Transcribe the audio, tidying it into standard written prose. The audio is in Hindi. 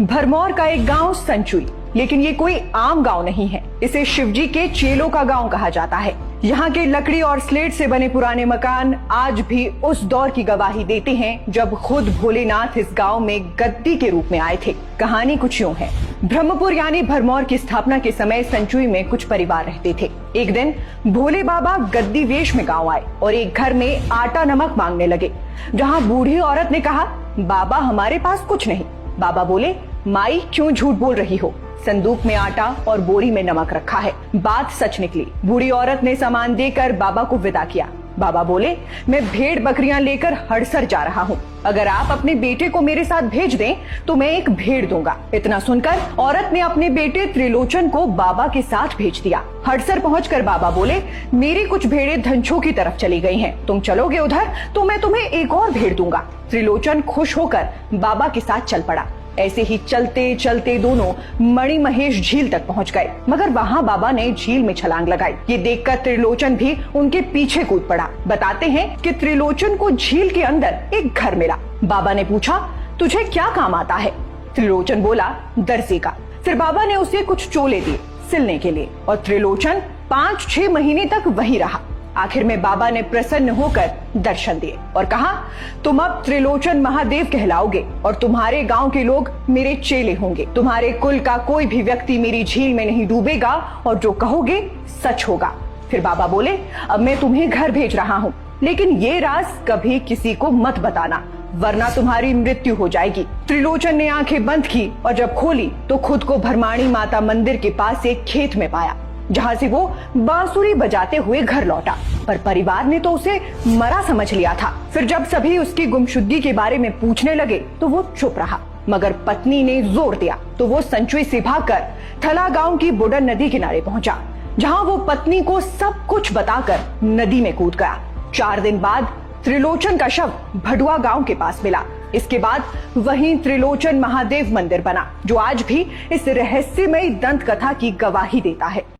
भरमौर का एक गांव संचुई, लेकिन ये कोई आम गांव नहीं है। इसे शिवजी के चेलों का गांव कहा जाता है। यहाँ के लकड़ी और स्लेट से बने पुराने मकान आज भी उस दौर की गवाही देते हैं जब खुद भोलेनाथ इस गांव में गद्दी के रूप में आए थे। कहानी कुछ यूं है। ब्रह्मपुर यानी भरमौर की स्थापना के समय संचुई में कुछ परिवार रहते थे। एक दिन भोले बाबा गद्दी वेश में गांव आए और एक घर में आटा नमक मांगने लगे। जहाँ बूढ़ी औरत ने कहा, बाबा हमारे पास कुछ नहीं। बाबा बोले, माई क्यों झूठ बोल रही हो, संदूक में आटा और बोरी में नमक रखा है। बात सच निकली। बूढ़ी औरत ने सामान देकर बाबा को विदा किया। बाबा बोले, मैं भेड़ बकरियां लेकर हड़सर जा रहा हूँ, अगर आप अपने बेटे को मेरे साथ भेज दें तो मैं एक भेड़ दूंगा। इतना सुनकर औरत ने अपने बेटे त्रिलोचन को बाबा के साथ भेज दिया। हड़सर पहुंचकर बाबा बोले, मेरी कुछ भेड़ें धंछों की तरफ चली गई हैं, तुम चलोगे उधर तो मैं तुम्हें एक और भेड़ दूंगा। त्रिलोचन खुश होकर बाबा के साथ चल पड़ा। ऐसे ही चलते चलते दोनों मणिमहेश झील तक पहुंच गए, मगर वहां बाबा ने झील में छलांग लगाई। ये देखकर त्रिलोचन भी उनके पीछे कूद पड़ा। बताते हैं कि त्रिलोचन को झील के अंदर एक घर मिला। बाबा ने पूछा, तुझे क्या काम आता है? त्रिलोचन बोला, दर्जी का। फिर बाबा ने उसे कुछ चोले दिए सिलने के लिए और त्रिलोचन 5-6 महीने तक वहीं रहा। आखिर में बाबा ने प्रसन्न होकर दर्शन दिए और कहा, तुम अब त्रिलोचन महादेव कहलाओगे और तुम्हारे गांव के लोग मेरे चेले होंगे। तुम्हारे कुल का कोई भी व्यक्ति मेरी झील में नहीं डूबेगा और जो कहोगे सच होगा। फिर बाबा बोले, अब मैं तुम्हें घर भेज रहा हूँ, लेकिन ये राज कभी किसी को मत बताना, वरना तुम्हारी मृत्यु हो जाएगी। त्रिलोचन ने आंखें बंद की और जब खोली तो खुद को भरमाणी माता मंदिर के पास एक खेत में पाया, जहाँ से वो बांसुरी बजाते हुए घर लौटा। पर परिवार ने तो उसे मरा समझ लिया था। फिर जब सभी उसकी गुमशुदगी के बारे में पूछने लगे तो वो चुप रहा, मगर पत्नी ने जोर दिया तो वो संचुई से भागकर थला गांव की बुडन नदी किनारे पहुंचा, जहाँ वो पत्नी को सब कुछ बताकर नदी में कूद गया। 4 दिन बाद त्रिलोचन का शव भडुआ गांव के पास मिला। इसके बाद वहीं त्रिलोचन महादेव मंदिर बना, जो आज भी इस रहस्यमयी दंत कथा की गवाही देता है।